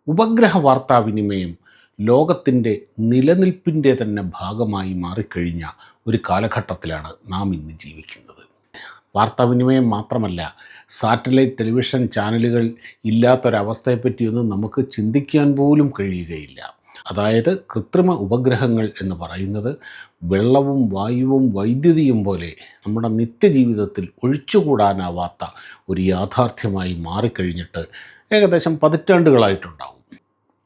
ഉപഗ്രഹ വാർത്താവിനിമയം ലോകത്തിൻ്റെ നിലനിൽപ്പിൻ്റെ തന്നെ ഭാഗമായി മാറിക്കഴിഞ്ഞ ഒരു കാലഘട്ടത്തിലാണ് നാം ഇന്ന് ജീവിക്കുന്നത്. വാർത്താവിനിമയം മാത്രമല്ല, സാറ്റലൈറ്റ് ടെലിവിഷൻ ചാനലുകൾ ഇല്ലാത്തൊരവസ്ഥയെപ്പറ്റിയൊന്നും നമുക്ക് ചിന്തിക്കാൻ പോലും കഴിയുകയില്ല. അതായത് കൃത്രിമ ഉപഗ്രഹങ്ങൾ എന്ന് പറയുന്നത് വെള്ളവും വായുവും വൈദ്യുതിയും പോലെ നമ്മുടെ നിത്യജീവിതത്തിൽ ഒഴിച്ചുകൂടാനാവാത്ത ഒരു യാഥാർത്ഥ്യമായി മാറിക്കഴിഞ്ഞിട്ട് ഏകദേശം പതിറ്റാണ്ടുകളായിട്ടുണ്ടാവും.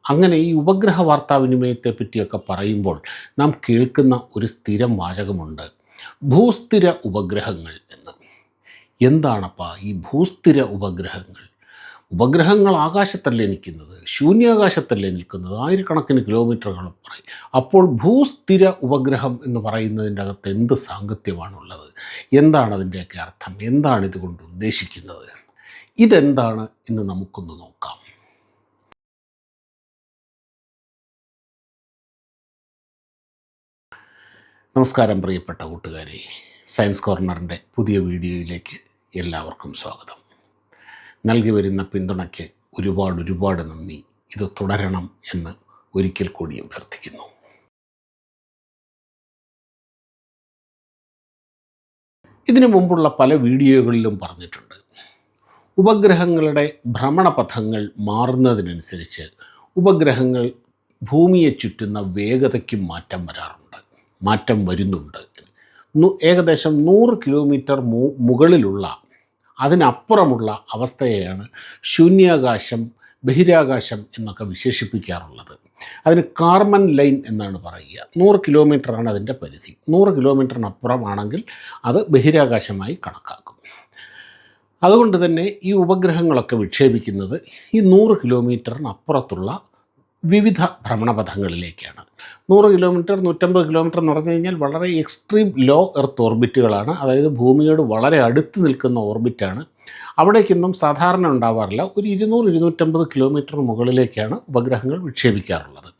അങ്ങനെ ഈ ഉപഗ്രഹ വാർത്താവിനിമയത്തെ പറ്റിയൊക്കെ പറയുമ്പോൾ നാം കേൾക്കുന്ന ഒരു സ്ഥിരം വാചകമുണ്ട്, ഭൂസ്ഥിര ഉപഗ്രഹങ്ങൾ എന്ന്. എന്താണപ്പാ ഈ ഭൂസ്ഥിര ഉപഗ്രഹങ്ങൾ? ഉപഗ്രഹങ്ങൾ ആകാശത്തല്ലേ നിൽക്കുന്നത്, ശൂന്യാകാശത്തല്ലേ നിൽക്കുന്നത്, ആയിരക്കണക്കിന് കിലോമീറ്ററുകൾ പറയും. അപ്പോൾ ഭൂസ്ഥിര ഉപഗ്രഹം എന്ന് പറയുന്നതിൻ്റെ അകത്ത് എന്ത് സാങ്കത്യമാണുള്ളത്? എന്താണ് അതിൻ്റെയൊക്കെ അർത്ഥം? എന്താണ് ഇതുകൊണ്ട് ഉദ്ദേശിക്കുന്നത്? ഇതെന്താണ് എന്ന് നമുക്കൊന്ന് നോക്കാം. നമസ്കാരം പ്രിയപ്പെട്ട കൂട്ടുകാരെ, സയൻസ് കോർണറിൻ്റെ പുതിയ വീഡിയോയിലേക്ക് എല്ലാവർക്കും സ്വാഗതം. നൽകി വരുന്ന പിന്തുണയ്ക്ക് ഒരുപാട് നന്ദി. ഇത് തുടരണം എന്ന് ഒരിക്കൽ കൂടി അഭ്യർത്ഥിക്കുന്നു. ഇതിനു മുമ്പുള്ള പല വീഡിയോകളിലും പറഞ്ഞിട്ടുണ്ട്, ഉപഗ്രഹങ്ങളുടെ ഭ്രമണപഥങ്ങൾ മാറുന്നതിനനുസരിച്ച് ഉപഗ്രഹങ്ങൾ ഭൂമിയെ ചുറ്റുന്ന വേഗതയ്ക്കും മാറ്റം വരുന്നുണ്ട്. ഏകദേശം 100 കിലോമീറ്റർ മുകളിലുള്ള അതിനപ്പുറമുള്ള അവസ്ഥയെയാണ് ശൂന്യാകാശം, ബഹിരാകാശം എന്നൊക്കെ വിശേഷിപ്പിക്കാറുള്ളത്. അതിന് കാർമൻ ലൈൻ എന്നാണ് പറയുക. 100 കിലോമീറ്ററാണ് അതിൻ്റെ പരിധി. 100 കിലോമീറ്ററിനപ്പുറമാണെങ്കിൽ അത് ബഹിരാകാശമായി കണക്കാക്കും. അതുകൊണ്ട് തന്നെ ഈ ഉപഗ്രഹങ്ങളൊക്കെ വിക്ഷേപിക്കുന്നത് ഈ 100 കിലോമീറ്ററിനപ്പുറത്തുള്ള വിവിധ ഭ്രമണപഥങ്ങളിലേക്കാണ്. 100 കിലോമീറ്റർ, 150 കിലോമീറ്റർ എന്ന് പറഞ്ഞു കഴിഞ്ഞാൽ വളരെ എക്സ്ട്രീം ലോ എർത്ത് ഓർബിറ്റുകളാണ്. അതായത് ഭൂമിയോട് വളരെ അടുത്ത് നിൽക്കുന്ന ഓർബിറ്റാണ്. അവിടേക്കൊന്നും സാധാരണ ഉണ്ടാവാറില്ല. ഒരു 200-250 കിലോമീറ്റർ മുകളിലേക്കാണ് ഉപഗ്രഹങ്ങൾ വിക്ഷേപിക്കാറുള്ളത്.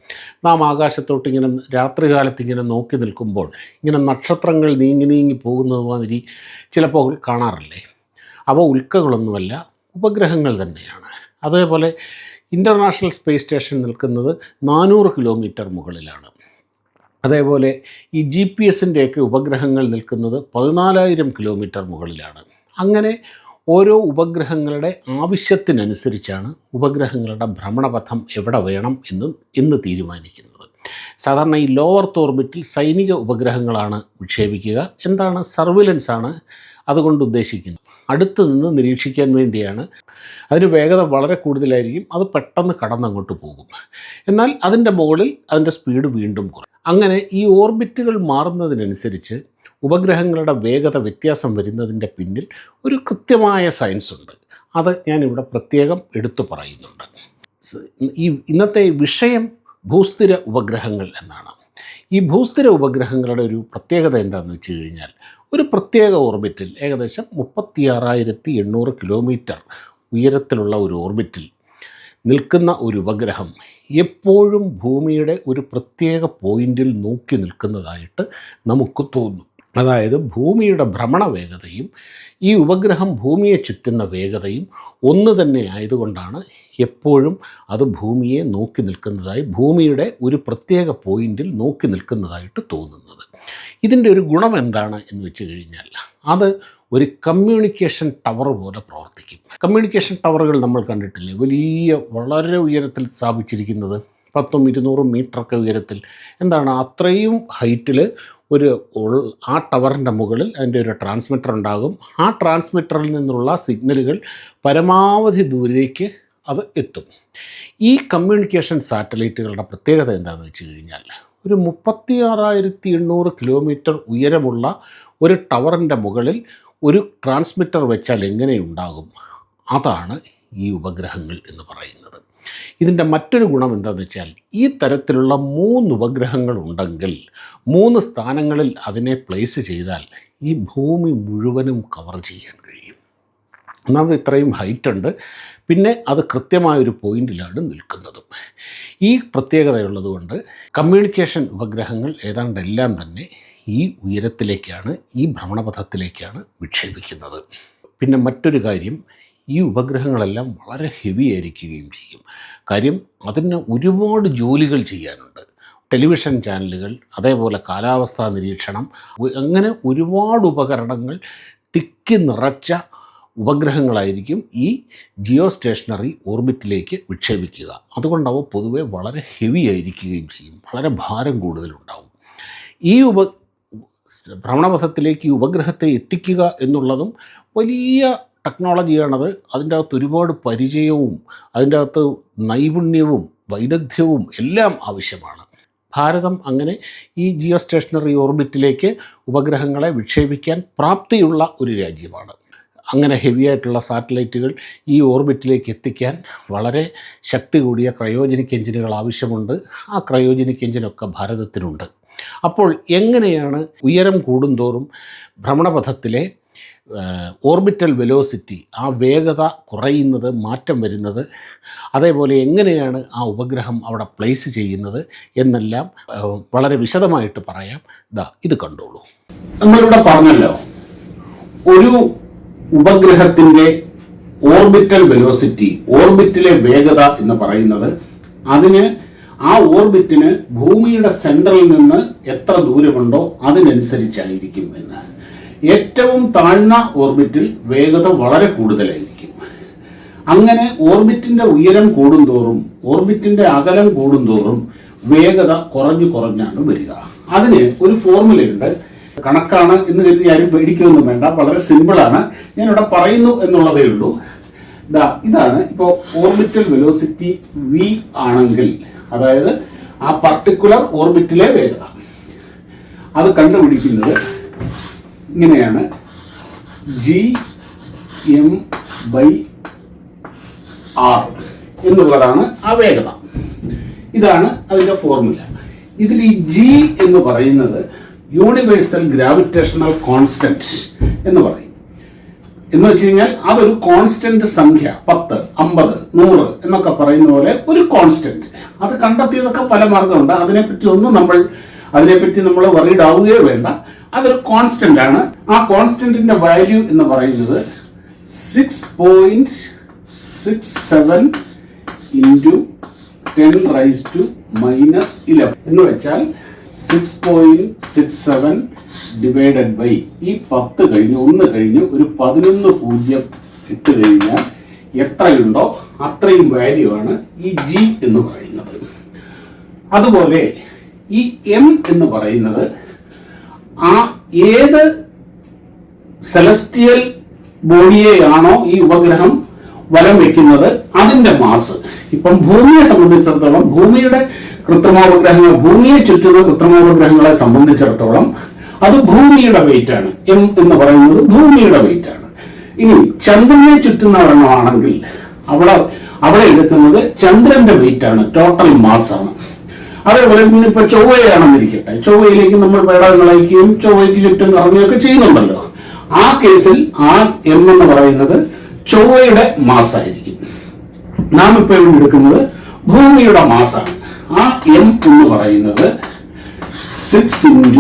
നാം ആകാശത്തോട്ട് ഇങ്ങനെ രാത്രികാലത്ത് ഇങ്ങനെ നോക്കി നിൽക്കുമ്പോൾ ഇങ്ങനെ നക്ഷത്രങ്ങൾ നീങ്ങി പോകുന്നത് മാതിരി ചിലപ്പോൾ കാണാറില്ലേ? അവ ഉൽക്കകളൊന്നുമല്ല, ഉപഗ്രഹങ്ങൾ തന്നെയാണ്. അതേപോലെ ഇൻ്റർനാഷണൽ സ്പേസ് സ്റ്റേഷൻ നിൽക്കുന്നത് 400 കിലോമീറ്റർ മുകളിലാണ്. അതേപോലെ ഈ GPS-ൻ്റെയൊക്കെ ഉപഗ്രഹങ്ങൾ നിൽക്കുന്നത് 14,000 കിലോമീറ്റർ മുകളിലാണ്. അങ്ങനെ ഓരോ ഉപഗ്രഹങ്ങളുടെ ആവശ്യത്തിനനുസരിച്ചാണ് ഉപഗ്രഹങ്ങളുടെ ഭ്രമണപഥം എവിടെ വേണം എന്ന് തീരുമാനിക്കുന്നത്. സാധാരണ ഈ ലോ എർത്ത് ഓർബിറ്റിൽ സൈനിക ഉപഗ്രഹങ്ങളാണ് വിക്ഷേപിക്കുക. എന്താണ്? സർവിലൻസ് ആണ് അതുകൊണ്ട് ഉദ്ദേശിക്കുന്നത്. അടുത്ത് നിന്ന് നിരീക്ഷിക്കാൻ വേണ്ടിയാണ്. അതിന് വേഗത വളരെ കൂടുതലായിരിക്കും, അത് പെട്ടെന്ന് കടന്നങ്ങോട്ട് പോകും. എന്നാൽ അതിൻ്റെ മുകളിൽ അതിൻ്റെ സ്പീഡ് വീണ്ടും കുറയും. അങ്ങനെ ഈ ഓർബിറ്റുകൾ മാറുന്നതിനനുസരിച്ച് ഉപഗ്രഹങ്ങളുടെ വേഗത വ്യത്യാസം വരുന്നതിൻ്റെ പിന്നിൽ ഒരു കൃത്യമായ സയൻസ് ഉണ്ട്. അത് ഞാനിവിടെ പ്രത്യേകം എടുത്തു പറയുന്നുണ്ട്. ഈ ഇന്നത്തെ വിഷയം ഭൂസ്ഥിര ഉപഗ്രഹങ്ങൾ എന്നാണ്. ഈ ഭൂസ്ഥിര ഉപഗ്രഹങ്ങളുടെ ഒരു പ്രത്യേകത എന്താണെന്ന് വെച്ച് കഴിഞ്ഞാൽ, ഒരു പ്രത്യേക ഓർബിറ്റിൽ ഏകദേശം 36,800 കിലോമീറ്റർ ഉയരത്തിലുള്ള ഒരു ഓർബിറ്റിൽ നിൽക്കുന്ന ഒരു ഉപഗ്രഹം എപ്പോഴും ഭൂമിയുടെ ഒരു പ്രത്യേക പോയിന്റിൽ നോക്കി നിൽക്കുന്നതായിട്ട് നമുക്ക് തോന്നും. അതായത് ഭൂമിയുടെ ഭ്രമണ വേഗതയും ഈ ഉപഗ്രഹം ഭൂമിയെ ചുറ്റുന്ന വേഗതയും ഒന്ന് തന്നെ ആയതുകൊണ്ടാണ് എപ്പോഴും അത് ഭൂമിയെ നോക്കി നിൽക്കുന്നതായി, ഭൂമിയുടെ ഒരു പ്രത്യേക പോയിന്റിൽ നോക്കി നിൽക്കുന്നതായിട്ട് തോന്നുന്നത്. ഇതിൻ്റെ ഒരു ഗുണം എന്താണ് എന്ന് വെച്ച് കഴിഞ്ഞാൽ, അത് ഒരു കമ്മ്യൂണിക്കേഷൻ ടവർ പോലെ പ്രവർത്തിക്കും. കമ്മ്യൂണിക്കേഷൻ ടവറുകൾ നമ്മൾ കണ്ടിട്ടില്ലേ? വലിയ വളരെ ഉയരത്തിൽ സ്ഥാപിച്ചിരിക്കുന്നത്, 100-200 മീറ്ററൊക്കെ ഉയരത്തിൽ. എന്താണ്? അത്രയും ഹൈറ്റിൽ ആ ടവറിൻ്റെ മുകളിൽ അതിൻ്റെ ഒരു ട്രാൻസ്മിറ്റർ ഉണ്ടാകും. ആ ട്രാൻസ്മിറ്ററിൽ നിന്നുള്ള സിഗ്നലുകൾ പരമാവധി ദൂരേക്ക് അത് എത്തും. ഈ കമ്മ്യൂണിക്കേഷൻ സാറ്റലൈറ്റുകളുടെ പ്രത്യേകത എന്താണെന്ന് വെച്ച് കഴിഞ്ഞാൽ, ഒരു 36,800 കിലോമീറ്റർ ഉയരമുള്ള ഒരു ടവറിൻ്റെ മുകളിൽ ഒരു ട്രാൻസ്മിറ്റർ വെച്ചാൽ എങ്ങനെയുണ്ടാകും? അതാണ് ഈ ഉപഗ്രഹങ്ങൾ എന്ന് പറയുന്നത്. ഇതിൻ്റെ മറ്റൊരു ഗുണം എന്താണെന്ന് വെച്ചാൽ, ഈ തരത്തിലുള്ള 3 ഉപഗ്രഹങ്ങൾ ഉണ്ടെങ്കിൽ 3 സ്ഥാനങ്ങളിൽ അതിനെ പ്ലേസ് ചെയ്താൽ ഈ ഭൂമി മുഴുവനും കവർ ചെയ്യാൻ കഴിയും. ഒന്നാമത് ഇത്രയും ഹൈറ്റ് ഉണ്ട്, പിന്നെ അത് കൃത്യമായൊരു പോയിന്റിലാണ് നിൽക്കുന്നതും. ഈ പ്രത്യേകതയുള്ളതുകൊണ്ട് കമ്മ്യൂണിക്കേഷൻ ഉപഗ്രഹങ്ങൾ ഏതാണ്ടെല്ലാം തന്നെ ഈ ഉയരത്തിലേക്കാണ്, ഈ ഭ്രമണപഥത്തിലേക്കാണ് വിക്ഷേപിക്കുന്നത്. പിന്നെ മറ്റൊരു കാര്യം, ഈ ഉപഗ്രഹങ്ങളെല്ലാം വളരെ ഹെവി ആയിരിക്കുകയും ചെയ്യും. കാര്യം അതിന് ഒരുപാട് ജോലികൾ ചെയ്യാനുണ്ട്. ടെലിവിഷൻ ചാനലുകൾ, അതേപോലെ കാലാവസ്ഥാ നിരീക്ഷണം, അങ്ങനെ ഒരുപാട് ഉപകരണങ്ങൾ തിക്കി നിറച്ച ഉപഗ്രഹങ്ങളായിരിക്കും ഈ ജിയോ സ്റ്റേഷനറി ഓർബിറ്റിലേക്ക് വിക്ഷേപിക്കുക. അതുകൊണ്ട് അവ പൊതുവെ വളരെ ഹെവി ആയിരിക്കുകയും ചെയ്യും, വളരെ ഭാരം കൂടുതലുണ്ടാവും. ഈ ഭ്രമണപഥത്തിലേക്ക് ഈ ഉപഗ്രഹത്തെ എത്തിക്കുക എന്നുള്ളതും വലിയ ടെക്നോളജിയാണത്. അതിൻ്റെ അകത്ത് ഒരുപാട് പരിചയവും അതിൻ്റെ അകത്ത് നൈപുണ്യവും വൈദഗ്ധ്യവും എല്ലാം ആവശ്യമാണ്. ഭാരതം അങ്ങനെ ഈ ജിയോ സ്റ്റേഷനറി ഓർബിറ്റിലേക്ക് ഉപഗ്രഹങ്ങളെ വിക്ഷേപിക്കാൻ പ്രാപ്തിയുള്ള ഒരു രാജ്യമാണ്. അങ്ങനെ ഹെവിയായിട്ടുള്ള സാറ്റലൈറ്റുകൾ ഈ ഓർബിറ്റിലേക്ക് എത്തിക്കാൻ വളരെ ശക്തി കൂടിയ ക്രയോജനിക് എഞ്ചിനുകൾ ആവശ്യമുണ്ട്. ആ ക്രയോജനിക് എഞ്ചിനൊക്കെ ഭാരതത്തിനുണ്ട്. അപ്പോൾ എങ്ങനെയാണ് ഉയരം കൂടുന്തോറും ഭ്രമണപഥത്തിലെ ഓർബിറ്റൽ വെലോസിറ്റി, ആ വേഗത കുറയുന്നത്, മാറ്റം വരുന്നത്, അതേപോലെ എങ്ങനെയാണ് ആ ഉപഗ്രഹം അവിടെ പ്ലേസ് ചെയ്യുന്നത് എന്നെല്ലാം വളരെ വിശദമായിട്ട് പറയാം. ഇത് കണ്ടോളൂ. നമ്മളിവിടെ പറഞ്ഞല്ലോ, ഒരു ഉപഗ്രഹത്തിൻ്റെ ഓർബിറ്റൽ വെലോസിറ്റി, ഓർബിറ്റിലെ വേഗത എന്ന് പറയുന്നത് അതിന് ആ ഓർബിറ്റിന് ഭൂമിയുടെ സെൻട്രലിൽ നിന്ന് എത്ര ദൂരമുണ്ടോ അതിനനുസരിച്ചായിരിക്കും എന്ന്. ഏറ്റവും താഴ്ന്ന ഓർബിറ്റിൽ വേഗത വളരെ കൂടുതലായിരിക്കും. അങ്ങനെ ഓർബിറ്റിൻ്റെ ഉയരം കൂടുന്തോറും, ഓർബിറ്റിൻ്റെ അകലം കൂടുന്തോറും വേഗത കുറഞ്ഞാണ് വരിക. അതിന് ഒരു ഫോർമുലയുണ്ട്. കണക്കാണ് എന്ന് കരുതി ആരും പേടിക്കൊന്നും വേണ്ട, വളരെ സിമ്പിളാണ്. ഞാനിവിടെ പറയുന്നു എന്നുള്ളതേ ഉള്ളൂ. ഇതാണ് ഇപ്പോൾ ഓർബിറ്റൽ വെലോസിറ്റി v ആണെങ്കിൽ, അതായത് ആ പർട്ടിക്കുലർ ഓർബിറ്റിലെ വേഗത, അത് കണ്ടുപിടിക്കുന്നത് ഇങ്ങനെയാണ്: gm/r എന്നുള്ളതാണ് ആ വേഗത. ഇതാണ് അതിൻ്റെ ഫോർമുല. ഇതിൽ ഈ g എന്ന് പറയുന്നത് യൂണിവേഴ്സൽ ഗ്രാവിറ്റേഷണൽ കോൺസ്റ്റന്റ് എന്ന് പറയും. എന്ന് വെച്ച് കഴിഞ്ഞാൽ അതൊരു കോൺസ്റ്റന്റ് സംഖ്യ, 10, 50, 100 എന്നൊക്കെ പറയുന്ന പോലെ ഒരു കോൺസ്റ്റന്റ്. അത് കണ്ടെത്തിയതൊക്കെ പല മാർഗമുണ്ട്. അതിനെപ്പറ്റി നമ്മൾ വറീഡ് ആവുകയോ വേണ്ട. അതൊരു കോൺസ്റ്റന്റ് ആണ്. ആ കോൺസ്റ്റന്റിന്റെ വാല്യൂ എന്ന് പറയുന്നത് 6.67 × 10⁻⁻11 എന്ന് വെച്ചാൽ 6.67 ഡിവൈഡഡ് ബൈ ഈ 10 കഴിഞ്ഞ് 1 കഴിഞ്ഞ് ഒരു 11 0 ഇട്ട് കഴിഞ്ഞാൽ എത്രയുണ്ടോ അത്രയും വാല്യൂ ആണ് ഈ g എന്ന് പറയുന്നത്. അതുപോലെ ഈ m എന്ന് പറയുന്നത് ആ ഏത് സെലസ്റ്റിയൽ ബോഡിയെയാണോ ഈ ഉപഗ്രഹം വലം വെക്കുന്നത് അതിന്റെ മാസ്. ഇപ്പം ഭൂമിയെ സംബന്ധിച്ചിടത്തോളം, ഭൂമിയുടെ കൃത്രിമോപഗ്രഹങ്ങൾ, ഭൂമിയെ ചുറ്റുന്ന കൃത്രിമോപഗ്രഹങ്ങളെ സംബന്ധിച്ചിടത്തോളം അത് ഭൂമിയുടെ വെയിറ്റ് ആണ്. m എന്ന് പറയുന്നത് ഭൂമിയുടെ വെയിറ്റ് ആണ്. ഇനി ചന്ദ്രനെ ചുറ്റുന്ന ഒരെണ്ണമാണെങ്കിൽ അവിടെ എടുക്കുന്നത് ചന്ദ്രന്റെ വെയിറ്റ് ആണ്, ടോട്ടൽ മാസ് ആണ്. അതേപോലെ ഇപ്പൊ ചൊവ്വയാണെന്നിരിക്കട്ടെ, ചൊവ്വയിലേക്ക് നമ്മൾ പേടകങ്ങൾ അയക്കുകയും ചൊവ്വയ്ക്ക് ചുറ്റും കറങ്ങുകയൊക്കെ ചെയ്യുന്നുണ്ടല്ലോ. ആ കേസിൽ ആ m എന്ന് പറയുന്നത് ചൊവ്വയുടെ മാസായിരിക്കും. നാം ഇപ്പൊ ഇവിടെ എടുക്കുന്നത് ഭൂമിയുടെ മാസാണ്. ആ m എന്ന് പറയുന്നത് 6 ×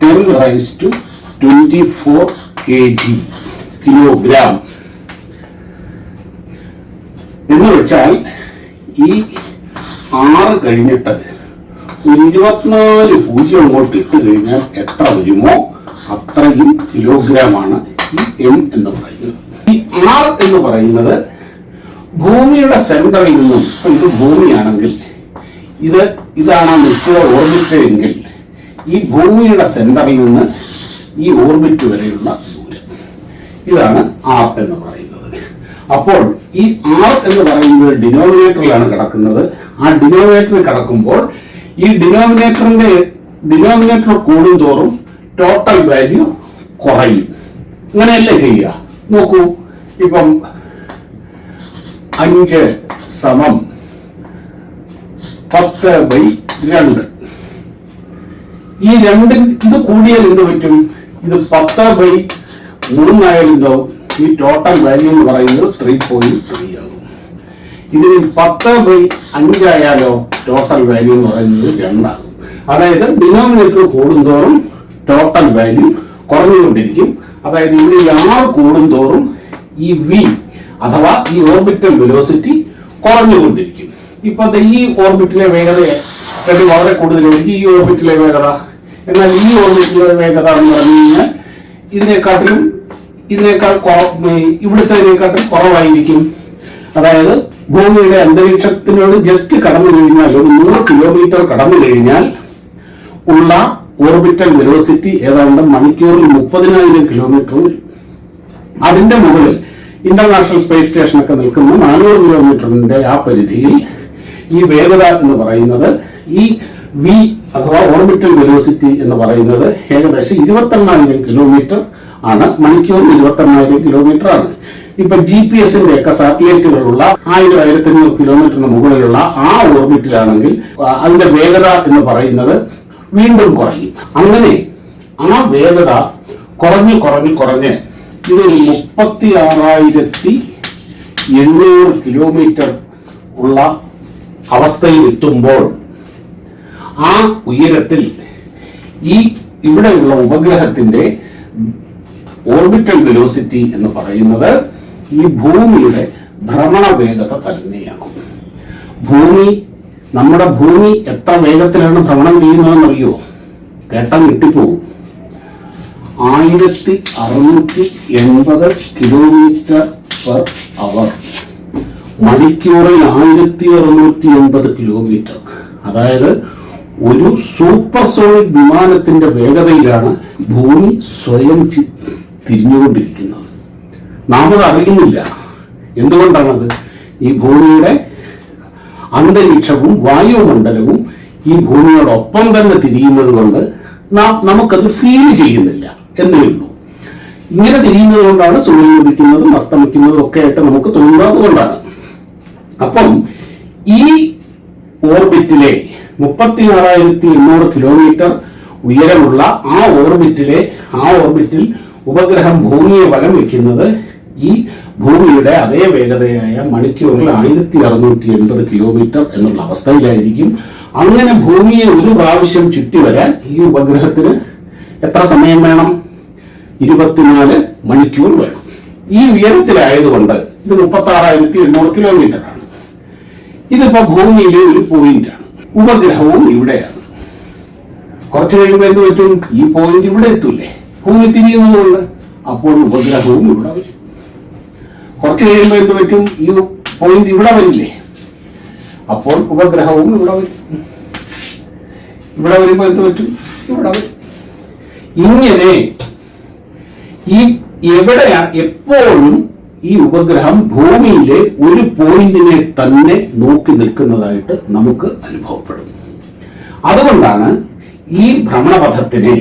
10⁻24 kg, കിലോഗ്രാം എന്ന് വെച്ചാൽ ഈ 6 കഴിഞ്ഞിട്ട് ഒരു 24 0 അങ്ങോട്ട് ഇട്ട് കഴിഞ്ഞാൽ എത്ര വരുമോ അത്രയും കിലോഗ്രാമാണ് ഈ m എന്ന് പറയുന്നത്. ഈ r എന്ന് പറയുന്നത് ഭൂമിയുടെ സെന്ററിൽ നിന്നും, ഇത് ഭൂമിയാണെങ്കിൽ ഇതാണ് നിശ്ചിത ഓർബിറ്റ് എങ്കിൽ ഈ ഭൂമിയുടെ സെന്ററിൽ നിന്ന് ഈ ഓർബിറ്റ് വരെയുള്ള ദൂരം, ഇതാണ് r എന്ന് പറയുന്നത്. അപ്പോൾ ഈ r എന്ന് പറയുന്നത് ഡിനോമിനേറ്ററിലാണ് കിടക്കുന്നത്. ആ ഡിനോമിനേറ്ററിൽ കിടക്കുമ്പോൾ ഈ ഡിനോമിനേറ്റർ കൂടുന്തോറും ടോട്ടൽ വാല്യൂ കുറയും. അങ്ങനെയല്ലേ ചെയ്യുക? നോക്കൂ, ഇപ്പം 5 = 10/2. ഈ ഇത് കൂടിയാൽ എന്ത് പറ്റും? ഇത് 10/3 ആയാലും എന്താവും? ഈ ടോട്ടൽ വാല്യൂ എന്ന് പറയുന്നത് 3.3 ആകും. ഇതിന് 10/5 ആയാലോ ടോട്ടൽ വാല്യൂ എന്ന് പറയുന്നത് 2 ആകും. അതായത് ഡിനോമിനേറ്റർ കൂടുന്തോറും ടോട്ടൽ വാല്യൂ കുറഞ്ഞുകൊണ്ടിരിക്കും. അതായത് ഇവിടെ 6 കൂടുന്തോറും ഈ വി അഥവാ ഈ ഓർബിറ്റൽ വെലോസിറ്റി കുറഞ്ഞുകൊണ്ടിരിക്കും. ഇപ്പൊ ഈ ഓർബിറ്റിലെ വേഗത വളരെ കൂടുതലായിരിക്കും ഈ ഓർബിറ്റിലെ വേഗത. എന്നാൽ ഈ ഓർബിറ്റിലെ വേഗത എന്ന് പറഞ്ഞു കഴിഞ്ഞാൽ ഇതിനേക്കാൾ ഇവിടുത്തേക്കാട്ടിലും കുറവായിരിക്കും. അതായത് ഭൂമിയുടെ അന്തരീക്ഷത്തിനോട് ജസ്റ്റ് കടന്നു കഴിഞ്ഞാൽ, ഒരു 100 കിലോമീറ്റർ കടന്നു കഴിഞ്ഞാൽ ഉള്ള ഓർബിറ്റൽ വെലോസിറ്റി ഏതാണ്ട് മണിക്കൂറിൽ 30,000 കിലോമീറ്റർ വരും. അതിന്റെ മുകളിൽ ഇന്റർനാഷണൽ സ്പേസ് സ്റ്റേഷനൊക്കെ നിൽക്കുന്ന 400 കിലോമീറ്ററിന്റെ ആ പരിധിയിൽ ഈ വേഗത എന്ന് പറയുന്നത്, ഈ വി അഥവാ ഓർബിറ്റൽ വെലോസിറ്റി എന്ന് പറയുന്നത് ഏകദേശം 28,000 കിലോമീറ്റർ ആണ്. മണിക്കൂറിൽ 28,000 കിലോമീറ്റർ ആണ്. ഇപ്പൊ GPS-ന്റെ ഒക്കെ സാറ്റലൈറ്റുകളുള്ള 1000-1500 കിലോമീറ്ററിന് മുകളിലുള്ള ആ ഓർബിറ്റിലാണെങ്കിൽ അതിന്റെ വേഗത എന്ന് പറയുന്നത് വീണ്ടും കുറയും. അങ്ങനെ ആ വേഗത കുറഞ്ഞ് ഇതൊരു 36,800 കിലോമീറ്റർ ഉള്ള അവസ്ഥയിൽ എത്തുമ്പോൾ ആ ഉയരത്തിൽ ഇവിടെയുള്ള ഉപഗ്രഹത്തിന്റെ ഓർബിറ്റൽ വെലോസിറ്റി എന്ന് പറയുന്നത് ഈ ഭൂമിയുടെ ഭ്രമണ വേഗത തന്നെയാകും. നമ്മുടെ ഭൂമി എത്ര വേഗത്തിലാണ് ഭ്രമണം ചെയ്യുന്നതെന്നറിയോ? കേട്ടാൽ ഞെട്ടിപ്പോകും. 1680 കിലോമീറ്റർ പെർ അവർ, മണിക്കൂറിൽ 1680 കിലോമീറ്റർ. അതായത് ഒരു സൂപ്പർസോണിക് വിമാനത്തിന്റെ വേഗതയിലാണ് ഭൂമി സ്വയം തിരിഞ്ഞുകൊണ്ടിരിക്കുന്നത്. നാം അത് അറിയുന്നില്ല. എന്തുകൊണ്ടാണത്? ഈ ഭൂമിയുടെ അന്തരീക്ഷവും വായുമണ്ഡലവും ഈ ഭൂമിയോടൊപ്പം തന്നെ തിരിയുന്നത് കൊണ്ട് നമുക്കത് ഫീൽ ചെയ്യുന്നില്ല എന്നേ ഉള്ളൂ. ഇങ്ങനെ തിരിയുന്നത് കൊണ്ടാണ് സൂര്യൻ ഉദിക്കുന്നതും അസ്തമിക്കുന്നതും ഒക്കെ ആയിട്ട് നമുക്ക് തോന്നുന്നത് കൊണ്ടാണ്. അപ്പം ഈ ഓർബിറ്റിലെ 36,800 കിലോമീറ്റർ ഉയരമുള്ള ആ ഓർബിറ്റിൽ ഉപഗ്രഹം ഭൂമിയെ വലം വയ്ക്കുന്നത് ഈ ഭൂമിയുടെ അതേ വേഗതയായ മണിക്കൂറിൽ 1680 കിലോമീറ്റർ എന്നുള്ള അവസ്ഥയിലായിരിക്കും. അങ്ങനെ ഭൂമിയെ ഒരു പ്രാവശ്യം ചുറ്റി വരാൻ ഈ ഉപഗ്രഹത്തിന് എത്ര സമയം വേണം? 24 മണിക്കൂർ വേണം. ഈ ഉയരത്തിലായതുകൊണ്ട് ഇത് 36,800 കിലോമീറ്റർ ആണ്. ഇതിപ്പോ ഭൂമിയിലെ ഒരു പോയിന്റാണ്. ഉപഗ്രഹവും ഇവിടെയാണ്. കുറച്ച് കഴിയുമ്പോൾ എന്ത് പറ്റും? ഈ പോയിന്റ് ഇവിടെ എത്തൂലേ, ഭൂമി തിരിയുന്നതുകൊണ്ട്. അപ്പോൾ ഉപഗ്രഹവും ഇവിടെ വരും. കുറച്ച് കഴിയുമ്പോൾ എന്ത് പറ്റും? ഈ പോയിന്റ് ഇവിടെ വരില്ലേ, അപ്പോൾ ഉപഗ്രഹവും ഇവിടെ വരും. ഇവിടെ വരുമ്പോൾ എന്ത് പറ്റും? ഇവിടെ വരും. ഇങ്ങനെ എപ്പോഴും ഈ ഉപഗ്രഹം ഭൂമിയിലെ ഒരു പോയിന്റിനെ തന്നെ നോക്കി നിൽക്കുന്നതായിട്ട് നമുക്ക് അനുഭവപ്പെടും. അതുകൊണ്ടാണ് ഈ ഭ്രമണപഥത്തിനെ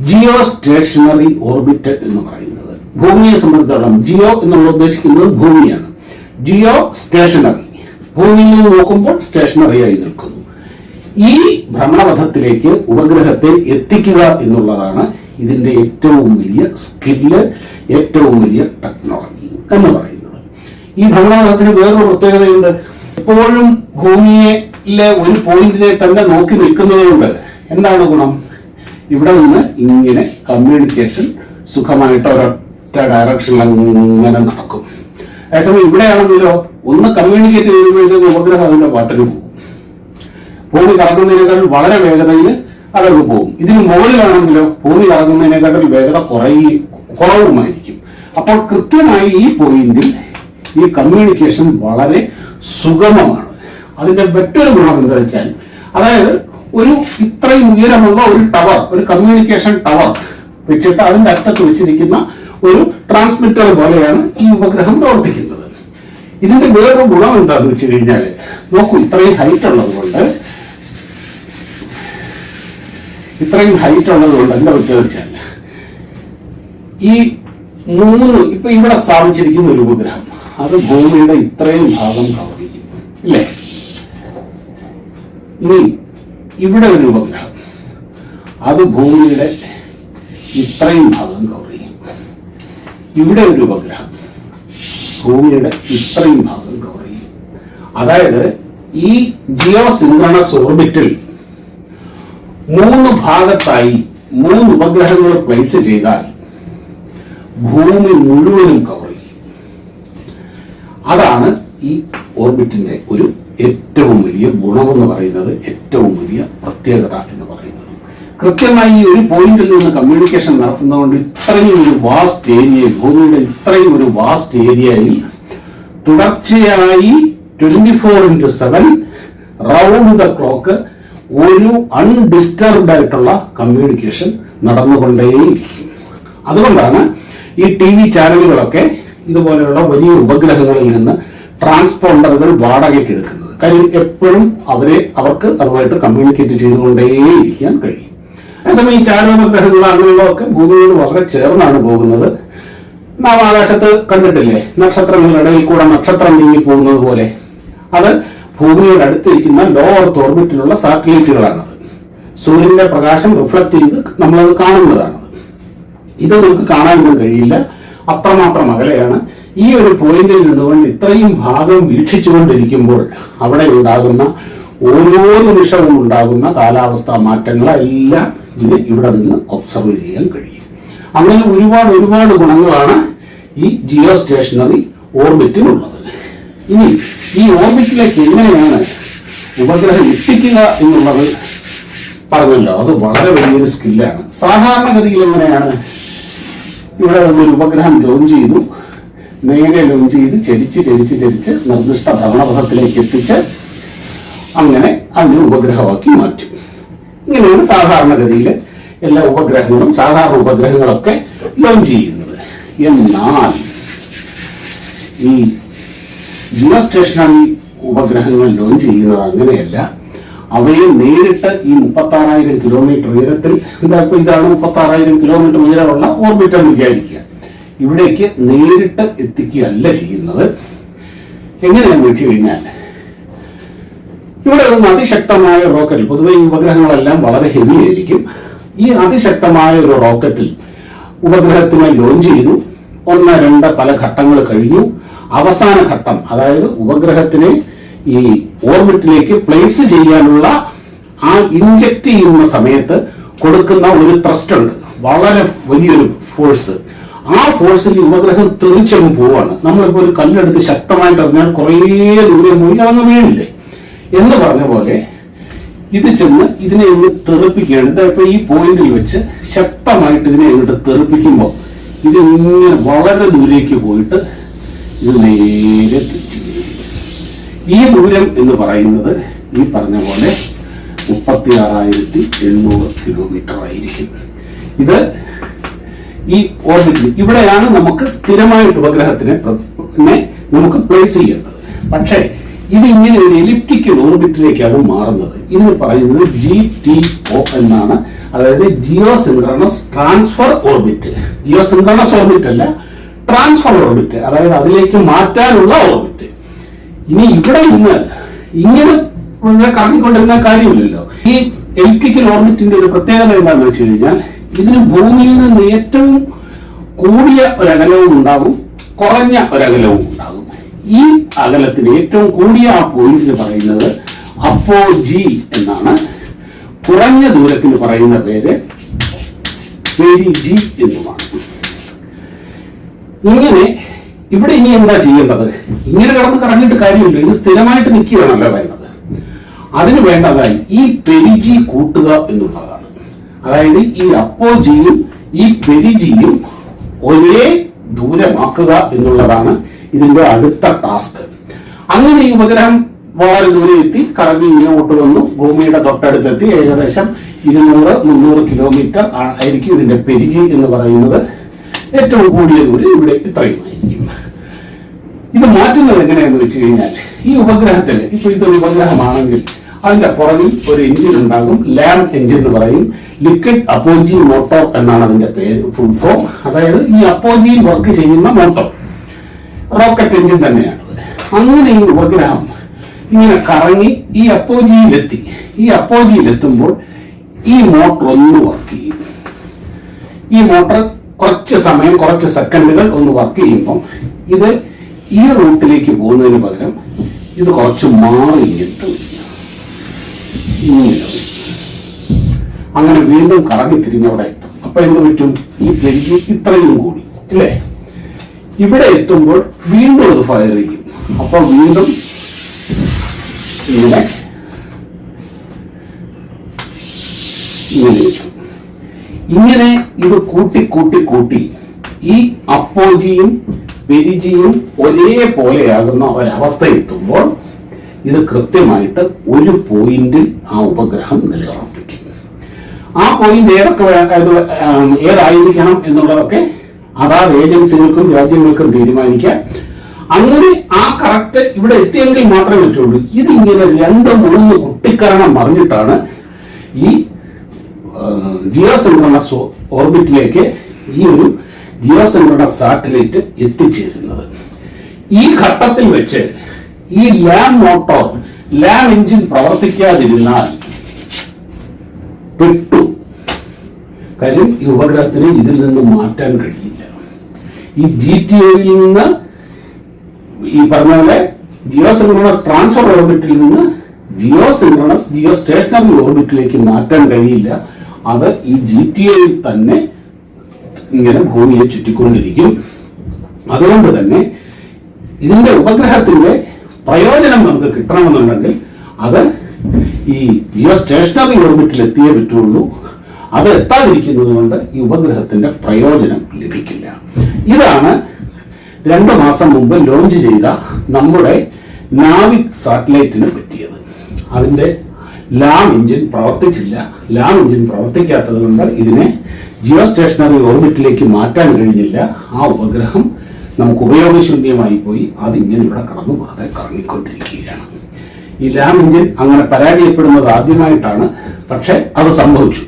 ജിയോ സ്റ്റേഷനറി ഓർബിറ്റ് എന്ന് പറയുന്നത്. ഭൂമിയെ സംബന്ധിച്ചിടത്തോളം ജിയോ എന്നുള്ള ഉദ്ദേശിക്കുന്നത് ഭൂമിയാണ്. ജിയോ സ്റ്റേഷനറി, ഭൂമിയിൽ നിന്ന് നോക്കുമ്പോൾ സ്റ്റേഷനറി ആയി നിൽക്കുന്നു. ഈ ഭ്രമണപഥത്തിലേക്ക് ഉപഗ്രഹത്തെ എത്തിക്കുക എന്നുള്ളതാണ് ഇതിന്റെ ഏറ്റവും വലിയ സ്കില്ല്, ഏറ്റവും വലിയ ടെക്നോളജി എന്ന് പറയുന്നത്. ഈ ഭ്രമണപഥത്തിന് വേറൊരു പ്രത്യേകതയുണ്ട്. എപ്പോഴും ഭൂമിയിലെ ഒരു പോയിന്റിനെ തന്നെ നോക്കി നിൽക്കുന്നത് കൊണ്ട് എന്താണ് ഗുണം? ഇവിടെ നിന്ന് ഇങ്ങനെ കമ്മ്യൂണിക്കേഷൻ സുഖമായിട്ട് ഒരൊറ്റ ഡയറക്ഷനിൽ അങ്ങനെ നടക്കും. അതേസമയം ഇവിടെയാണെങ്കിലോ ഒന്ന് കമ്മ്യൂണിക്കേറ്റ് ചെയ്യുമ്പോഴത്തേക്ക് ഉപഗ്രഹം അതിന്റെ പാട്ടിന് പോകും. ഭൂമി കറങ്ങുന്നതിനേക്കാൾ വളരെ വേഗതയിൽ അതങ്ങ് പോകും. ഇതിന് മുകളിലാണെങ്കിലോ ഭൂമി കറങ്ങുന്നതിനേക്കാൾ വേഗത കുറവുമായിരിക്കും. അപ്പോൾ കൃത്യമായി ഈ പോയിന്റിൽ ഈ കമ്മ്യൂണിക്കേഷൻ വളരെ സുഗമമാണ്. അതിന്റെ മറ്റൊരു ഗുണം എന്താ വെച്ചാൽ, അതായത് ഇത്രയും ഉയരമുള്ള ഒരു ടവർ, ഒരു കമ്മ്യൂണിക്കേഷൻ ടവർ വെച്ചിട്ട് അതിന്റെ അറ്റത്ത് വെച്ചിരിക്കുന്ന ഒരു ട്രാൻസ്മിറ്റർ പോലെയാണ് ഈ ഉപഗ്രഹം പ്രവർത്തിക്കുന്നത്. ഇതിന്റെ വേറൊരു ഗുണം എന്താണെന്ന് വെച്ച് കഴിഞ്ഞാൽ, നോക്കൂ, ഇത്രയും ഹൈറ്റ് ഉള്ളത് കൊണ്ട് എന്താ പറ്റുക വെച്ചാൽ, ഈ ഇപ്പൊ ഇവിടെ സ്ഥാപിച്ചിരിക്കുന്ന ഒരു ഉപഗ്രഹം അത് ഭൂമിയുടെ ഇത്രയും ഭാഗം കവർ ചെയ്യും, ഇല്ലേ? ഇനി ഇവിടെ ഒരു ഉപഗ്രഹം അത് ഭൂമിയുടെ ഇത്രയും ഭാഗം കവർ ചെയ്യും. ഇവിടെ ഒരു ഉപഗ്രഹം ഭൂമിയുടെ ഇത്രയും ഭാഗം കവർ ചെയ്യും. അതായത് ഈ ജിയോ സിൻക്രണസ് ഓർബിറ്റിൽ 3 ഭാഗത്തായി 3 ഉപഗ്രഹങ്ങൾ പ്ലേസ് ചെയ്താൽ ഭൂമി മുഴുവനും കവർ ചെയ്യും. അതാണ് ഈ ഓർബിറ്റിന്റെ ഒരു ഏറ്റവും വലിയ ഗുണമെന്ന് പറയുന്നത്, ഏറ്റവും വലിയ പ്രത്യേകത എന്ന് പറയുന്നത്. കൃത്യമായി ഈ ഒരു പോയിന്റിൽ നിന്ന് കമ്മ്യൂണിക്കേഷൻ നടത്തുന്നതുകൊണ്ട് ഇത്രയും ഒരു വാസ്റ്റ് ഏരിയയിൽ, ഭൂമിയുടെ ഇത്രയും ഒരു വാസ്റ്റ് ഏരിയയിൽ തുടർച്ചയായി 24/7 റൗണ്ട് ദ ക്ലോക്ക് ഒരു അൺഡിസ്റ്റർബ്ഡ് ആയിട്ടുള്ള കമ്മ്യൂണിക്കേഷൻ നടന്നുകൊണ്ടേയിരിക്കും. അതുകൊണ്ടാണ് ഈ TV ചാനലുകളൊക്കെ ഇതുപോലെയുള്ള വലിയ ഉപഗ്രഹങ്ങളിൽ നിന്ന് ട്രാൻസ്പോണ്ടറുകൾ വാടകയ്ക്ക് എടുക്കുന്നത്. കാര്യം എപ്പോഴും അവർക്ക് അതുമായിട്ട് കമ്മ്യൂണിക്കേറ്റ് ചെയ്തുകൊണ്ടേയിരിക്കാൻ കഴിയും. അതേസമയം ഈ ചാരോപഗ്രഹങ്ങൾ അങ്ങനെയുള്ളതൊക്കെ ഭൂമിയോട് വളരെ ചേർന്നാണ് പോകുന്നത്. നാം ആകാശത്ത് കണ്ടിട്ടില്ലേ, നക്ഷത്രങ്ങളുടെ ഇടയിൽ കൂടെ നക്ഷത്രം നീങ്ങി പോകുന്നത് പോലെ. അത് ഭൂമിയുടെ അടുത്തിരിക്കുന്ന ലോ എർത്ത് ഓർബിറ്റിലുള്ള സാറ്റലൈറ്റുകളാണത്. സൂര്യന്റെ പ്രകാശം റിഫ്ലക്ട് ചെയ്ത് നമ്മളത് കാണുന്നതാണത്. ഇത് നമുക്ക് കാണാനൊന്നും കഴിയില്ല, അത്രമാത്രം അകലെയാണ്. ഈ ഒരു പോയിന്റിൽ നിന്നുകൊണ്ട് ഇത്രയും ഭാഗം വീക്ഷിച്ചുകൊണ്ടിരിക്കുമ്പോൾ അവിടെ ഉണ്ടാകുന്ന ഓരോ നിമിഷവും ഉണ്ടാകുന്ന കാലാവസ്ഥാ മാറ്റങ്ങളെല്ലാം ഇവിടെ നിന്ന് ഒബ്സർവ് ചെയ്യാൻ കഴിയും. അങ്ങനെ ഒരുപാട് ഗുണങ്ങളാണ് ഈ ജിയോ സ്റ്റേഷനറി ഓർബിറ്റിനുള്ളത്. ഇനി ഈ ഓർബിറ്റിലേക്ക് എങ്ങനെയാണ് ഉപഗ്രഹം എത്തിക്കുക എന്നുള്ളത് പറഞ്ഞല്ലോ, അത് വളരെ വലിയൊരു സ്കില്ലാണ്. സാധാരണഗതിയിൽ എങ്ങനെയാണ്, ഇവിടെ ഒരു ഉപഗ്രഹം ലോഞ്ച് ചെയ്തു, നേരെ ലോഞ്ച് ചെയ്ത് ചരിച്ച് നിർദ്ദിഷ്ട ഭ്രമണപഥത്തിലേക്ക് എത്തിച്ച് അങ്ങനെ അതിനെ ഉപഗ്രഹമാക്കി മാറ്റും. ഇങ്ങനെയാണ് സാധാരണഗതിയിൽ എല്ലാ ഉപഗ്രഹങ്ങളും, സാധാരണ ഉപഗ്രഹങ്ങളൊക്കെ ലോഞ്ച് ചെയ്യുന്നത്. എന്നാൽ ഈ ജിയോ സ്റ്റേഷനറി ഉപഗ്രഹങ്ങൾ ലോഞ്ച് ചെയ്യുന്നത് അങ്ങനെയല്ല. അവയെ നേരിട്ട് ഈ 36,000 കിലോമീറ്റർ ഉയരത്തിൽ, ഇതാണ് 36,000 കിലോമീറ്റർ ഉയരമുള്ള ഓർബിറ്റ് എന്ന് വിചാരിക്കുക, ഇവിടേക്ക് നേരിട്ട് എത്തിക്കുകയല്ല ചെയ്യുന്നത്. എങ്ങനെയാണെന്ന് വെച്ച് കഴിഞ്ഞാൽ, ഇവിടെ നിന്ന് അതിശക്തമായ റോക്കറ്റ്, പൊതുവെ ഈ ഉപഗ്രഹങ്ങളെല്ലാം വളരെ ഹെവി ആയിരിക്കും. ഈ അതിശക്തമായ ഒരു റോക്കറ്റിൽ ഉപഗ്രഹത്തിനെ ലോഞ്ച് ചെയ്തു. 1, 2 പല ഘട്ടങ്ങൾ കഴിഞ്ഞു. അവസാന ഘട്ടം, അതായത് ഉപഗ്രഹത്തിനെ ഈ ഓർബിറ്റിലേക്ക് പ്ലേസ് ചെയ്യാനുള്ള ആ ഇൻജക്ട് ചെയ്യുന്ന സമയത്ത് കൊടുക്കുന്ന ഒരു ത്രസ്റ്റ് ഉണ്ട്, വളരെ വലിയൊരു ഫോഴ്സ്. ആ ഫോഴ്സിൽ ഉപഗ്രഹം തെറിച്ചങ്ങ് പോവാണ്. നമ്മളിപ്പോൾ ഒരു കല്ലെടുത്ത് ശക്തമായിട്ട് എറിഞ്ഞാൽ കുറേ ദൂരം പോയി അതങ്ങ് വീഴില്ലേ എന്ന് പറഞ്ഞ പോലെ ഇത് ചെന്ന് ഇതിനെ ഒന്ന് തെറിപ്പിക്കുകയാണ്. ഇതായപ്പോ ഈ പോയിന്റിൽ വെച്ച് ശക്തമായിട്ട് ഇതിനെ അങ്ങോട്ട് തെറിപ്പിക്കുമ്പോൾ ഇത് ഇങ്ങനെ വളരെ ദൂരേക്ക് പോയിട്ട് ഇത് നേരെ തിരിച്ചു. ഈ ദൂരം എന്ന് പറയുന്നത് ഈ പറഞ്ഞ പോലെ 36,800 കിലോമീറ്റർ ആയിരിക്കും. ഇത് ഈ ഓർബിറ്റിൽ ഇവിടെയാണ് നമുക്ക് സ്ഥിരമായിട്ട് ഉപഗ്രഹത്തിനെ നമുക്ക് പ്ലേസ് ചെയ്യേണ്ടത്. പക്ഷേ ഇത് ഇങ്ങനെ ഒരു എലിപ്റ്റിക്കൽ ഓർബിറ്റിലേക്കാണ് മാറുന്നത്. ഇതിന് പറയുന്നത് GTO എന്നാണ്, അതായത് geosynchronous transfer orbit. Geosynchronous orbit അല്ല, ട്രാൻസ്ഫർ ഓർബിറ്റ്, അതായത് അതിലേക്ക് മാറ്റാനുള്ള ഓർബിറ്റ്. ഇനി ഇവിടെ നിന്ന് ഇങ്ങനെ കറങ്ങിക്കൊണ്ടിരുന്ന കാര്യമില്ലല്ലോ. ഈ എലിപ്റ്റിക്കൽ ഓർബിറ്റിന്റെ ഒരു പ്രത്യേകത എന്താണെന്ന് വെച്ച് കഴിഞ്ഞാൽ, ഇതിന് ഭൂമിയിൽ നിന്ന് ഏറ്റവും കൂടിയ ഒരകലവും ഉണ്ടാകും, കുറഞ്ഞ ഒരകലവും ഉണ്ടാകും. ഈ അകലത്തിന് ഏറ്റവും കൂടിയ ആ പോയിന്റിന് പറയുന്നത് അപ്പോജി എന്നാണ്. കുറഞ്ഞ ദൂരത്തിന് പറയുന്ന പേര് പെരിജി എന്നുമാണ്. ഇങ്ങനെ ഇവിടെ ഇനി എന്താ ചെയ്യേണ്ടത്? ഇങ്ങനെ കിടന്ന് കറങ്ങിയിട്ട് കാര്യമില്ല, ഇത് സ്ഥിരമായിട്ട് നിൽക്കുകയാണല്ലോ വേണ്ടത്. അതിന് വേണ്ടതായി ഈ പെരിജി കൂട്ടുക എന്നുള്ളതാണ്. അതായത് ഈ അപ്പോജിയും ഈ പെരിജിയും ഒരേ ദൂരമാക്കുക എന്നുള്ളതാണ് ഇതിന്റെ അടുത്ത ടാസ്ക്. അങ്ങനെ ഈ ഉപഗ്രഹം വളരെ ദൂരെ എത്തി കറങ്ങി ഇങ്ങോട്ട് വന്നു, ഭൂമിയുടെ തൊട്ടടുത്തെത്തി. ഏകദേശം 200-300 കിലോമീറ്റർ ആയിരിക്കും ഇതിന്റെ പെരിജി എന്ന് പറയുന്നത്. ഏറ്റവും കൂടിയ ദൂരം ഇവിടെ ഇത്രയുമായിരിക്കും. ഇത് മാറ്റുന്നത് എങ്ങനെയാണെന്ന് വെച്ച് കഴിഞ്ഞാൽ, ഈ ഉപഗ്രഹത്തിന് ഇപ്പൊ ഇതൊരു ഉപഗ്രഹമാണെങ്കിൽ അതിന്റെ പുറകിൽ ഒരു എഞ്ചിൻ ഉണ്ടാകും, ലാം എഞ്ചിൻ എന്ന് പറയും. ലിക്വിഡ് അപ്പോജി മോട്ടോർ എന്നാണ് അതിന്റെ പേര്, ഫുൾ ഫോം. അതായത് ഈ അപ്പോജിയിൽ വർക്ക് ചെയ്യുന്ന മോട്ടോർ, റോക്കറ്റ് എഞ്ചിൻ തന്നെയാണത്. അങ്ങനെ ഈ ഉപഗ്രഹം ഇങ്ങനെ കറങ്ങി ഈ അപ്പോജിയിലെത്തി. ഈ അപ്പോജിയിലെത്തുമ്പോൾ ഈ മോട്ടർ ഒന്ന് വർക്ക് ചെയ്യും. ഈ മോട്ടർ കുറച്ച് സമയം, കുറച്ച് സെക്കൻഡുകൾ ഒന്ന് വർക്ക് ചെയ്യുമ്പോൾ ഇത് ഈ റൂട്ടിലേക്ക് പോകുന്നതിന് പകരം ഇത് കുറച്ച് മാറിയിട്ട് അങ്ങനെ വീണ്ടും കറങ്ങി തിരിഞ്ഞവിടെ എത്തും. അപ്പൊ എന്ത് പറ്റും? ഈ പെരിജി ഇത്രയും കൂടി അല്ലേ? ഇവിടെ എത്തുമ്പോൾ വീണ്ടും അത് ഫയർ ചെയ്യും. അപ്പോൾ വീണ്ടും ഇങ്ങനെ ഇങ്ങനെ ഇത് കൂട്ടി കൂട്ടി കൂട്ടി ഈ അപ്പോജിയും പെരിജിയും ഒരേപോലെയാകുന്ന ഒരവസ്ഥ എത്തുമ്പോൾ ഇത് കൃത്യമായിട്ട് ഒരു പോയിന്റിൽ ആ ഉപഗ്രഹം നിലയുറപ്പിക്കും. ആ പോയിന്റ് ഏതായിരിക്കണം എന്നുള്ളതൊക്കെ അതാത് ഏജൻസികൾക്കും രാജ്യങ്ങൾക്കും തീരുമാനിക്കാം. അങ്ങനെ ആ കറക്റ്റ് ഇവിടെ എത്തിയെങ്കിൽ മാത്രമേ പറ്റുള്ളൂ. ഇതിങ്ങനെ 2-3 കുട്ടിക്കരണം മറിഞ്ഞിട്ടാണ് ഈ ജിയോസിൻക്രണസ് ഓർബിറ്റിലേക്ക് ഈ ഒരു ജിയോസിൻക്രണസ് സാറ്റലൈറ്റ് എത്തിച്ചേരുന്നത്. ഈ ഘട്ടത്തിൽ വെച്ച് ഈ ലാം എഞ്ചിൻ പ്രവർത്തിക്കാതിരുന്നാൽ പെട്ടു. കാര്യം ഈ ഉപഗ്രഹത്തിന് ഇതിൽ നിന്ന് മാറ്റാൻ കഴിയില്ല. ഈ GTOയിൽ നിന്ന് ഈ പറഞ്ഞ പോലെ ജിയോസിൻക്രണസ് ട്രാൻസ്ഫർ ഓർബിറ്റിൽ നിന്ന് ജിയോ സ്റ്റേഷനറി ഓർബിറ്റിലേക്ക് മാറ്റാൻ കഴിയില്ല. അത് ഈ GTOയിൽ തന്നെ ഇങ്ങനെ ഭൂമിയെ ചുറ്റിക്കൊണ്ടിരിക്കും. അതുകൊണ്ട് തന്നെ ഇതിന്റെ ഉപഗ്രഹത്തിന്റെ പ്രയോജനം നമുക്ക് കിട്ടണമെന്നുണ്ടെങ്കിൽ അത് ഈ ജിയോ സ്റ്റേഷനറി ഓർബിറ്റിൽ എത്തിയേ പറ്റുള്ളൂ. അത് എത്താതിരിക്കുന്നത് കൊണ്ട് ഈ ഉപഗ്രഹത്തിന്റെ പ്രയോജനം ലഭിക്കില്ല. ഇതാണ് 2 മാസം മുമ്പ് ലോഞ്ച് ചെയ്ത നമ്മുടെ നാവിക് സാറ്റലൈറ്റിന് പറ്റിയത്. അതിന്റെ ലാം എഞ്ചിൻ പ്രവർത്തിച്ചില്ല. ലാം എഞ്ചിൻ പ്രവർത്തിക്കാത്തത് കൊണ്ട് ഇതിനെ ജിയോ സ്റ്റേഷനറി ഓർബിറ്റിലേക്ക് മാറ്റാൻ കഴിഞ്ഞില്ല. ആ ഉപഗ്രഹം നമുക്ക് ഉപയോഗശൂന്യമായി പോയി. അതിങ്ങനെ ഇവിടെ കടന്നു വെറുതെ കറങ്ങിക്കൊണ്ടിരിക്കുകയാണ്. ഈ ലാം എഞ്ചിൻ അങ്ങനെ പരാജയപ്പെടുന്നത് ആദ്യമായിട്ടാണ്, പക്ഷെ അത് സംഭവിച്ചു.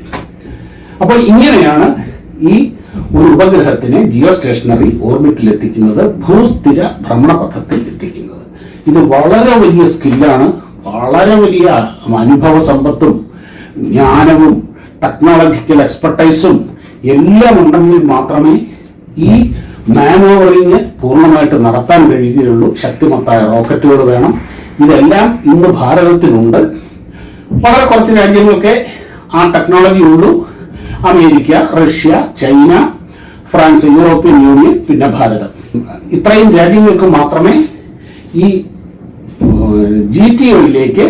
അപ്പോൾ ഇങ്ങനെയാണ് ഈ ഒരു ഉപഗ്രഹത്തിനെ ജിയോ സ്റ്റേഷനറി ഓർബിറ്റിൽ എത്തിക്കുന്നത്, ഭൂസ്ഥിര ഭ്രമണപഥത്തിൽ എത്തിക്കുന്നത്. ഇത് വളരെ വലിയ സ്കില്ലാണ്, വളരെ വലിയ അനുഭവ സമ്പത്തും ജ്ഞാനവും ടെക്നോളജിക്കൽ എക്സ്പെർട്ടൈസും എല്ലാം ഉണ്ടെങ്കിൽ മാത്രമേ ഈ മാനോവറിങ് പൂർണ്ണമായിട്ട് നടത്താൻ കഴിയുകയുള്ളൂ. ശക്തിമത്തായ റോക്കറ്റുകൾ വേണം. ഇതെല്ലാം ഇന്ന് ഭാരതത്തിനുണ്ട്. വളരെ കുറച്ച് രാജ്യങ്ങൾക്ക് ആ ടെക്നോളജി ഉള്ളൂ. America, Russia, China, France, European union, പിന്നെ ഭാരതം. ഇത്രയും രാജ്യങ്ങൾക്ക് മാത്രമേ ഈ GTOയിലേക്ക്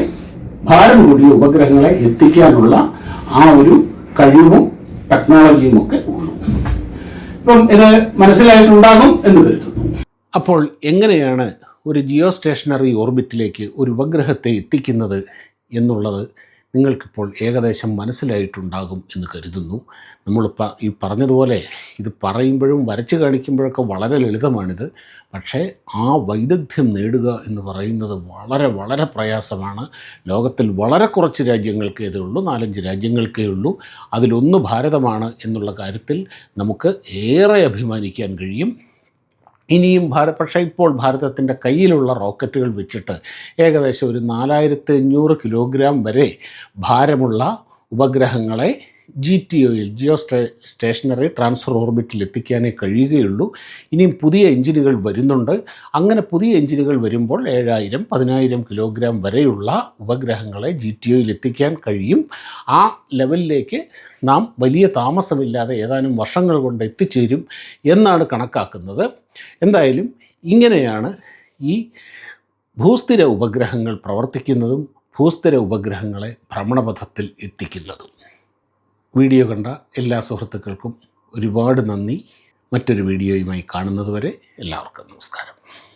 ഭാരം കൂടിയ ഉപഗ്രഹങ്ങളെ എത്തിക്കാനുള്ള ആ ഒരു കഴിവും ടെക്നോളജിയും ഒക്കെ ഉള്ളൂ. ഇപ്പം ഇത് മനസ്സിലായിട്ടുണ്ടാകും എന്ന് കരുതുന്നു. അപ്പോൾ എങ്ങനെയാണ് ഒരു ജിയോ സ്റ്റേഷനറി ഓർബിറ്റിലേക്ക് ഒരു ഉപഗ്രഹത്തെ എത്തിക്കുന്നത് എന്നുള്ളത് നിങ്ങൾക്കിപ്പോൾ ഏകദേശം മനസ്സിലായിട്ടുണ്ടാകും എന്ന് കരുതുന്നു. നമ്മളിപ്പോൾ ഈ പറഞ്ഞതുപോലെ ഇത് പറയുമ്പോഴും വരച്ച് കാണിക്കുമ്പോഴൊക്കെ വളരെ ലളിതമാണിത്. പക്ഷേ ആ വൈദഗ്ധ്യം നേടുക എന്ന് പറയുന്നത് വളരെ വളരെ പ്രയാസമാണ്. ലോകത്തിൽ വളരെ കുറച്ച് രാജ്യങ്ങൾക്കേ ഇതുള്ളൂ, 4-5 രാജ്യങ്ങൾക്കേ ഉള്ളൂ. അതിലൊന്ന് ഭാരതമാണ് എന്നുള്ള കാര്യത്തിൽ നമുക്ക് ഏറെ അഭിമാനിക്കാൻ കഴിയും. ഇനിയും പക്ഷേ ഇപ്പോൾ ഭാരതത്തിൻ്റെ കയ്യിലുള്ള റോക്കറ്റുകൾ വെച്ചിട്ട് ഏകദേശം ഒരു 4500 കിലോഗ്രാം വരെ ഭാരമുള്ള ഉപഗ്രഹങ്ങളെ GTOയിൽ ജിയോ സ്റ്റേഷനറി ട്രാൻസ്ഫർ ഓർബിറ്റിൽ എത്തിക്കാനേ കഴിയുകയുള്ളൂ. ഇനിയും പുതിയ എഞ്ചിനുകൾ വരുന്നുണ്ട്. അങ്ങനെ പുതിയ എഞ്ചിനുകൾ വരുമ്പോൾ 7000, 10000 കിലോഗ്രാം വരെയുള്ള ഉപഗ്രഹങ്ങളെ GTOയിൽ എത്തിക്കാൻ കഴിയും. ആ ലെവലിലേക്ക് നാം വലിയ താമസമില്ലാതെ ഏതാനും വർഷങ്ങൾ കൊണ്ട് എത്തിച്ചേരും എന്നാണ് കണക്കാക്കുന്നത്. എന്തായാലും ഇങ്ങനെയാണ് ഈ ഭൂസ്ഥിര ഉപഗ്രഹങ്ങൾ പ്രവർത്തിക്കുന്നതും ഭൂസ്ഥിര ഉപഗ്രഹങ്ങളെ ഭ്രമണപഥത്തിൽ എത്തിക്കുന്നതും. വീഡിയോ കണ്ട എല്ലാ സുഹൃത്തുക്കൾക്കും ഒരുപാട് നന്ദി. മറ്റൊരു വീഡിയോയുമായി കാണുന്നതുവരെ എല്ലാവർക്കും നമസ്കാരം.